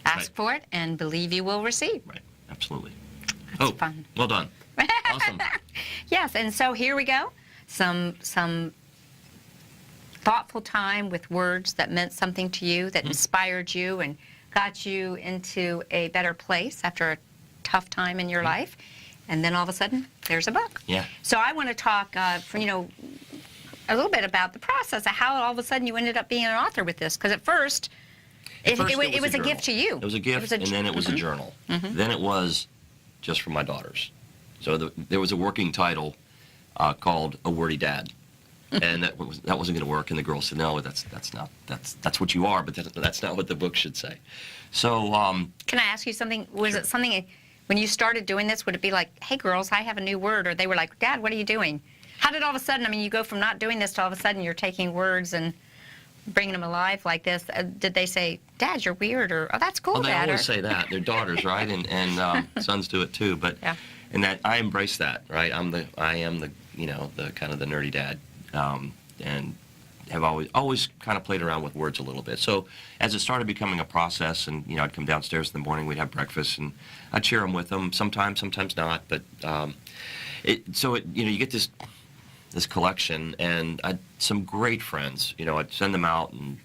Ask Right. for it and believe you will receive. Right, absolutely. That's fun. Well done. Awesome. Yes, and so here we go. Some thoughtful time with words that meant something to you, that inspired you and got you into a better place after a tough time in your life. And then all of a sudden, there's a book. Yeah. So I want to talk, a little bit about the process of how all of a sudden you ended up being an author with this. Because at first, it was a gift to you. It was a gift, and then it was a journal. Then it was just for my daughters. So there was a working title called A Wordy Dad. And that wasn't going to work, and the girl said, "No, that's what you are, but that's not what the book should say." So, can I ask you something? Was it something when you started doing this? Would it be like, "Hey, girls, I have a new word," or they were like, "Dad, what are you doing?" How did all of a sudden? I mean, you go from not doing this to all of a sudden you're taking words and bringing them alive like this. Did they say, "Dad, you're weird," or "Oh, that's cool, well, they Dad"? always say that. They're daughters, right? And sons do it too. But and that I embrace that, right? I am the the kind of the nerdy dad. And have always kind of played around with words a little bit. So as it started becoming a process, and I'd come downstairs in the morning, we'd have breakfast, and I'd share them with them. Sometimes not. But you get this collection, and I had some great friends. I'd send them out and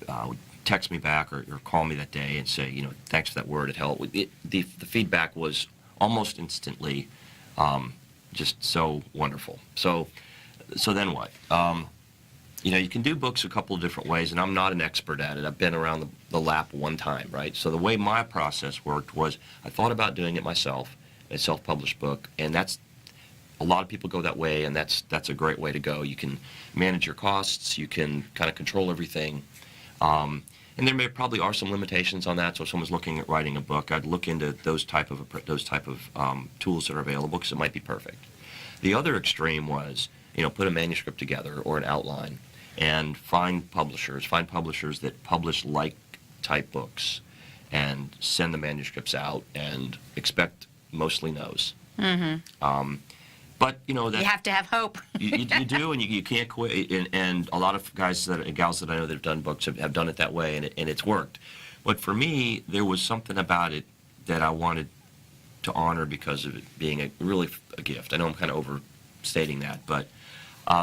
would text me back or call me that day and say, thanks for that word. It helped. The feedback was almost instantly just so wonderful. So then what? You can do books a couple of different ways, and I'm not an expert at it. I've been around the lap one time, right? So the way my process worked was I thought about doing it myself, a self-published book, and that's a lot of people go that way, and that's a great way to go. You can manage your costs, you can kind of control everything, and there probably are some limitations on that. So if someone's looking at writing a book, I'd look into those type of tools that are available because it might be perfect. The other extreme was put a manuscript together or an outline and find publishers that publish like-type books and send the manuscripts out and expect mostly no's. But, that... You have to have hope. you do, and you can't quit. And a lot of gals that I know that have done books have done it that way, and it's worked. But for me, there was something about it that I wanted to honor because of it being really a gift. I know I'm kind of overstating that, but...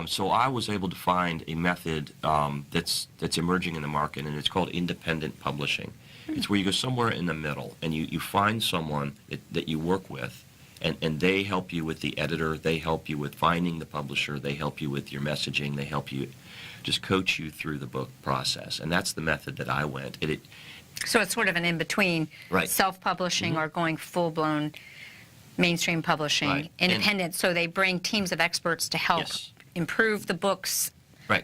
so I was able to find a method that's emerging in the market, and it's called independent publishing. It's where you go somewhere in the middle, and you find someone that you work with, and they help you with the editor, they help you with finding the publisher, they help you with your messaging, they help you just coach you through the book process. And that's the method that I went. So it's sort of an in-between, right. Self-publishing or going full-blown mainstream publishing, right. Independent, so they bring teams of experts to help improve the book's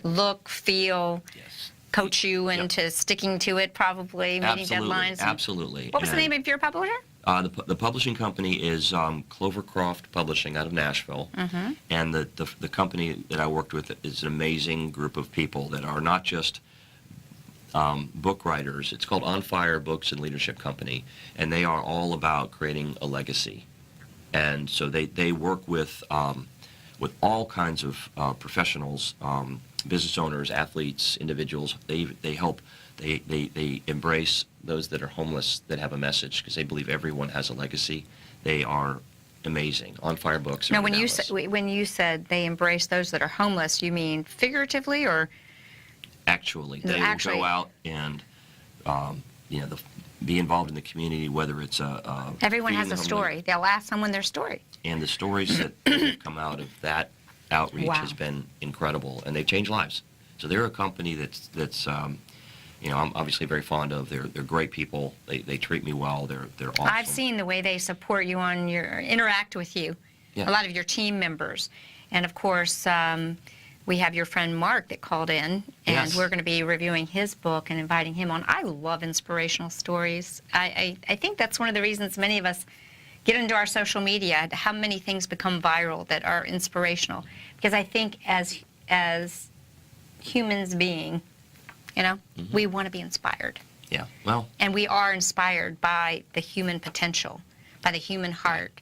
look, feel, coach you into sticking to it, probably, meeting deadlines. Absolutely. What was the name of your publisher? The publishing company is Clovercroft Publishing out of Nashville, and the company that I worked with is an amazing group of people that are not just book writers. It's called On Fire Books and Leadership Company, and they are all about creating a legacy. And so they work with all kinds of professionals, business owners, athletes, individuals. They help. They embrace those that are homeless that have a message because they believe everyone has a legacy. They are amazing. On Fire Books. Now, when you said they embrace those that are homeless, you mean figuratively or? Actually, they will go out and be involved in the community, whether it's everyone has a story. They'll ask someone their story. And the stories that have come out of that outreach has been incredible, and they've changed lives. So they're a company that's I'm obviously very fond of. They're great people. They treat me well. They're awesome. I've seen the way they support you on interact with you. Yeah. A lot of your team members, and of course. We have your friend Mark that called in, and we're going to be reviewing his book and inviting him on. I love inspirational stories. I think that's one of the reasons many of us get into our social media, how many things become viral that are inspirational. Because I think as humans being, we want to be inspired. Yeah, well. And we are inspired by the human potential, by the human heart.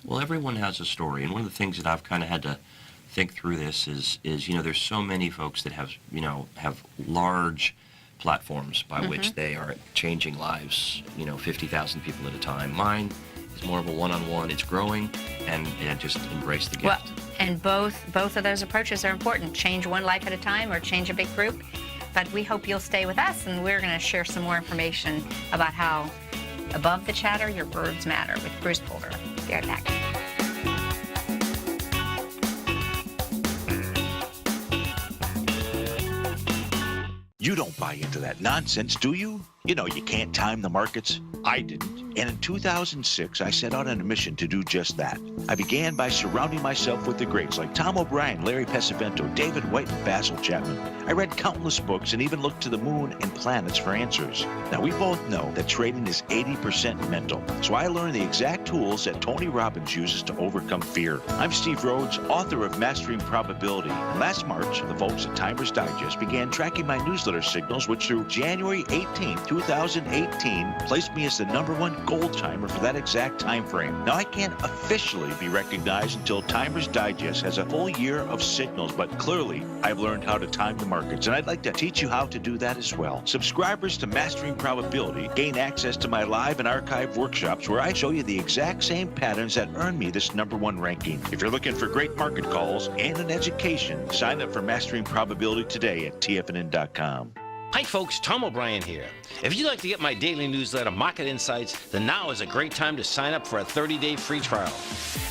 Well, everyone has a story, and one of the things that I've kind of had to think through this is there's so many folks that have large platforms by which they are changing lives, 50,000 people at a time. Mine It's more of a one-on-one. It's growing, and just embrace the gift. Well, and both of those approaches are important. Change one life at a time or change a big group. But we hope you'll stay with us, and we're going to share some more information about how above the chatter, your words matter with BrucePulver. Be right back. You don't buy into that nonsense, do you? You know you can't time the markets. I didn't. And in 2006, I set out on a mission to do just that. I began by surrounding myself with the greats like Tom O'Brien, Larry Pesavento, David White, and Basil Chapman. I read countless books and even looked to the moon and planets for answers. Now, we both know that trading is 80% mental. So I learned the exact tools that Tony Robbins uses to overcome fear. I'm Steve Rhodes, author of Mastering Probability. And last March, the folks at Timers Digest began tracking my newsletter signals, which through January 18, 2018, placed me as the #1 gold timer for that exact time frame. Now, I can't officially be recognized until Timers Digest has a full year of signals, but clearly I've learned how to time the markets, and I'd like to teach you how to do that as well. Subscribers to Mastering Probability gain access to my live and archive workshops where I show you the exact same patterns that earned me this #1 ranking. If you're looking for great market calls and an education, sign up for Mastering Probability today at TFNN.com. Hi folks, Tom O'Brien here. If you'd like to get my daily newsletter, Market Insights, then now is a great time to sign up for a 30-day free trial.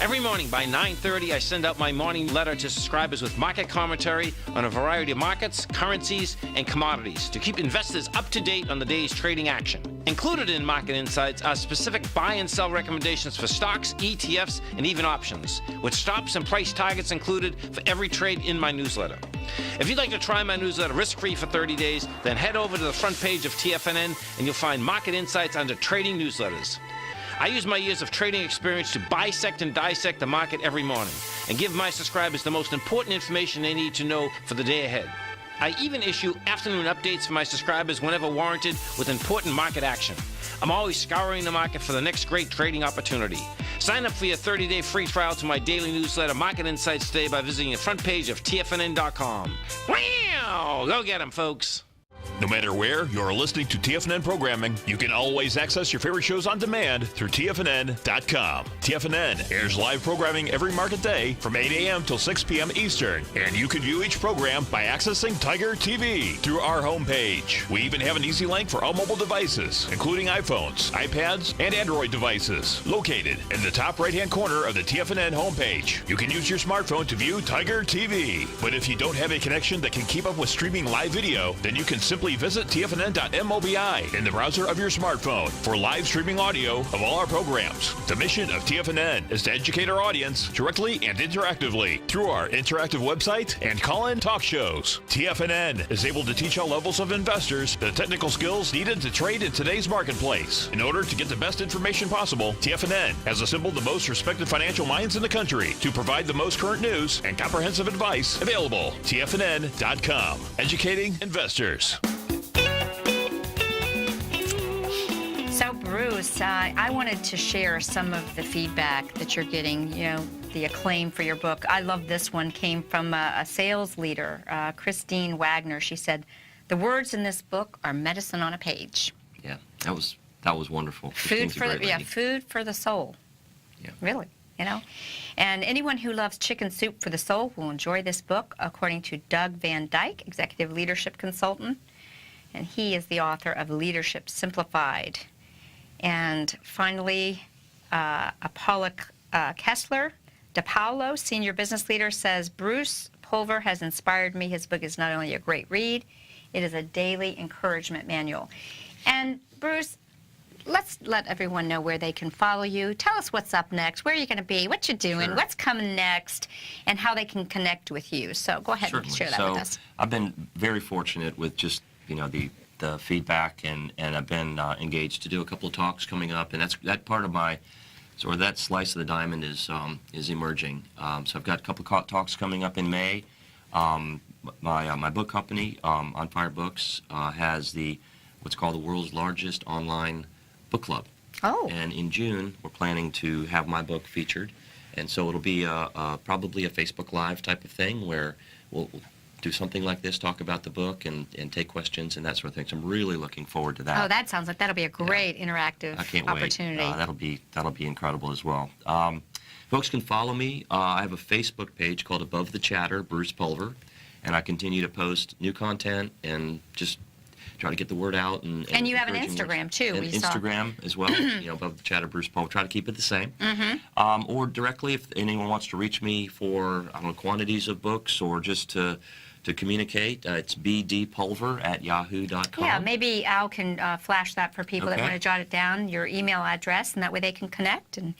Every morning by 9:30, I send out my morning letter to subscribers with market commentary on a variety of markets, currencies, and commodities to keep investors up to date on the day's trading action. Included in Market Insights are specific buy and sell recommendations for stocks, ETFs, and even options, with stops and price targets included for every trade in my newsletter. If you'd like to try my newsletter risk-free for 30 days, then head over to the front page of TFNN and you'll find Market Insights under Trading Newsletters. I use my years of trading experience to bisect and dissect the market every morning and give my subscribers the most important information they need to know for the day ahead. I even issue afternoon updates for my subscribers whenever warranted with important market action. I'm always scouring the market for the next great trading opportunity. Sign up for your 30-day free trial to my daily newsletter, Market Insights, today by visiting the front page of TFNN.com. Wow! Go get 'em, folks. No matter where you're listening to TFNN programming, you can always access your favorite shows on demand through TFNN.com. TFNN airs live programming every market day from 8 a.m. till 6 p.m. Eastern, and you can view each program by accessing Tiger TV through our homepage. We even have an easy link for all mobile devices, including iPhones, iPads, and Android devices, located in the top right-hand corner of the TFNN homepage. You can use your smartphone to view Tiger TV, but if you don't have a connection that can keep up with streaming live video, then you can simply visit TFNN.mobi in the browser of your smartphone for live streaming audio of all our programs. The mission of TFNN is to educate our audience directly and interactively through our interactive website and call-in talk shows. TFNN is able to teach all levels of investors the technical skills needed to trade in today's marketplace. In order to get the best information possible, TFNN has assembled the most respected financial minds in the country to provide the most current news and comprehensive advice available. TFNN.com, educating investors. So, Bruce, I wanted to share some of the feedback that you're getting, the acclaim for your book. I love this one. Came from a sales leader, Christine Wagner. She said, "The words in this book are medicine on a page." Yeah, that was wonderful. Food for the soul. Yeah. Really, And anyone who loves chicken soup for the soul will enjoy this book, according to Doug Van Dyke, Executive Leadership Consultant. And he is the author of Leadership Simplified. And finally, Apollo Kessler DePaulo, Senior Business Leader, says, BrucePulver has inspired me. His book is not only a great read, it is a daily encouragement manual. And Bruce, let's let everyone know where they can follow you. Tell us what's up next, where you're going to be, what you're doing, Sure. what's coming next, and how they can connect with you. So go ahead Certainly. and share that with us. I've been very fortunate with just, the feedback, and I've been engaged to do a couple of talks coming up, and that part of my sort of that slice of the diamond is emerging. So I've got a couple of talks coming up in May. My book company, On Fire Books, has what's called the world's largest online book club. Oh. And in June, we're planning to have my book featured, and so it'll be probably a Facebook Live type of thing where we'll do something like this, talk about the book and take questions and that sort of thing. So I'm really looking forward to that. Oh, that sounds like that'll be a great interactive I can't opportunity. Wait. That'll be incredible as well. Folks can follow me. I have a Facebook page called Above the Chatter, BrucePulver, and I continue to post new content and just try to get the word out. And you have an Instagram too. And Instagram as well. Above the Chatter, BrucePulver. Try to keep it the same. Or directly, if anyone wants to reach me for quantities of books or just to communicate, it's bdpulver@yahoo.com. Yeah, maybe Al can flash that for people that want to jot it down, your email address, and that way they can connect and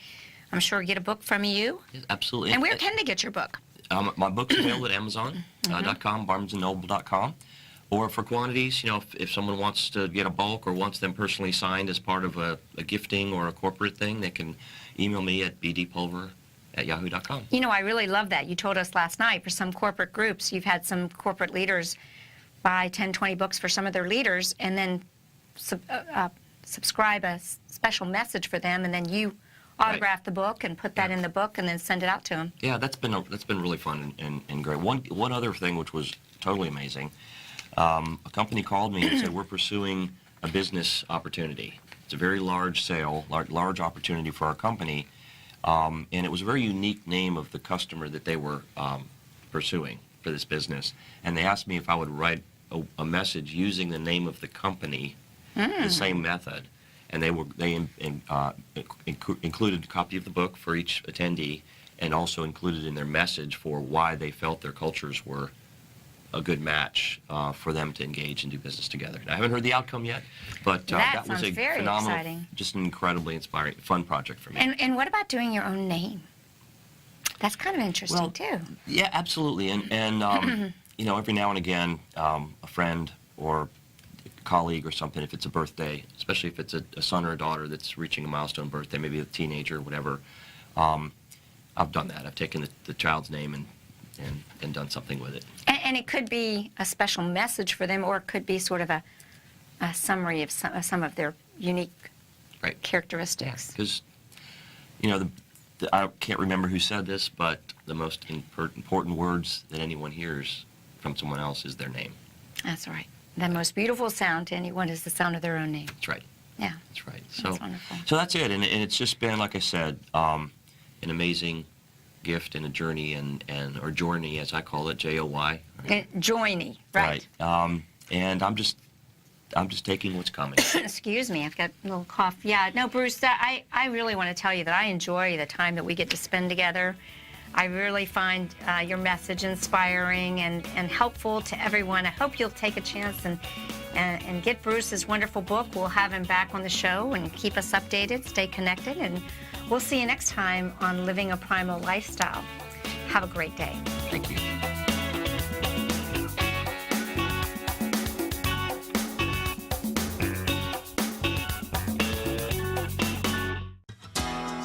I'm sure get a book from you. Yes, absolutely. And where can they get your book? My book's available at Amazon.com, BarnesandNoble.com. Or for quantities, if someone wants to get a bulk or wants them personally signed as part of a gifting or a corporate thing, they can email me at bdpulver@yahoo.com. I really love that. You told us last night for some corporate groups, you've had some corporate leaders buy 10, 20 books for some of their leaders and then subscribe a special message for them, and then you autograph the book and put that in the book and then send it out to them. Yeah, that's been really fun and great. One other thing which was totally amazing, a company called me and said, we're pursuing a business opportunity. It's a very large sale, large opportunity for our company, and it was a very unique name of the customer that they were pursuing for this business. And they asked me if I would write a message using the name of the company, the same method. And they included a copy of the book for each attendee, and also included in their message for why they felt their cultures were a good match for them to engage and do business together. And I haven't heard the outcome yet, but that was a phenomenal, exciting. Just an incredibly inspiring, fun project for me. And what about doing your own name? That's kind of interesting too. Yeah, absolutely. And every now and again, a friend or colleague or something, if it's a birthday, especially if it's a son or a daughter that's reaching a milestone birthday, maybe a teenager or whatever, I've done that. I've taken the child's name and done something with it. And it could be a special message for them, or it could be sort of a summary of some of their unique characteristics. Because, I can't remember who said this, but the most important words that anyone hears from someone else is their name. That's right. The most beautiful sound to anyone is the sound of their own name. That's right. Yeah. That's right. That's wonderful. So that's it. And it's just been, like I said, an amazing gift and a journey, or journey, as I call it, J-O-Y. Right? Journey, right. And I'm just taking what's coming. Excuse me, I've got a little cough. Yeah, no, Bruce, I really want to tell you that I enjoy the time that we get to spend together. I really find your message inspiring and helpful to everyone. I hope you'll take a chance and get Bruce's wonderful book. We'll have him back on the show and keep us updated, stay connected, and we'll see you next time on Living a Primal Lifestyle. Have a great day. Thank you.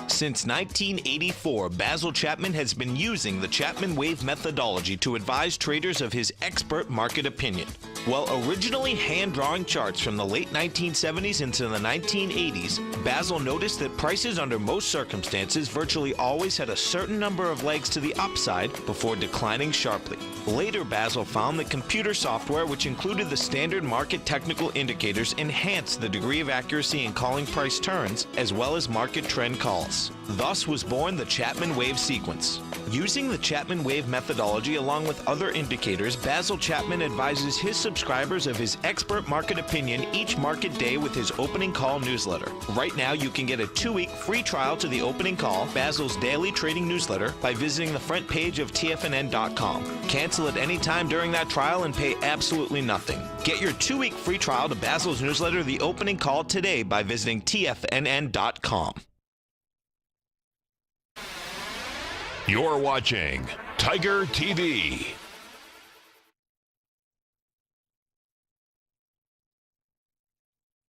Since 1984, Basil Chapman has been using the Chapman Wave methodology to advise traders of his expert market opinion. While originally hand-drawing charts from the late 1970s into the 1980s, Basil noticed that prices under most circumstances virtually always had a certain number of legs to the upside before declining sharply. Later, Basil found that computer software, which included the standard market technical indicators, enhanced the degree of accuracy in calling price turns, as well as market trend calls. Thus was born the Chapman Wave sequence. Using the Chapman Wave methodology along with other indicators, Basil Chapman advises his subscribers of his expert market opinion each market day with his opening call newsletter. Right now, you can get a 2-week free trial to the opening call, Basil's daily trading newsletter, by visiting the front page of TFNN.com. Cancel at any time during that trial and pay absolutely nothing. Get your 2-week free trial to Basil's newsletter, The Opening Call, today by visiting TFNN.com. You're watching Tiger TV.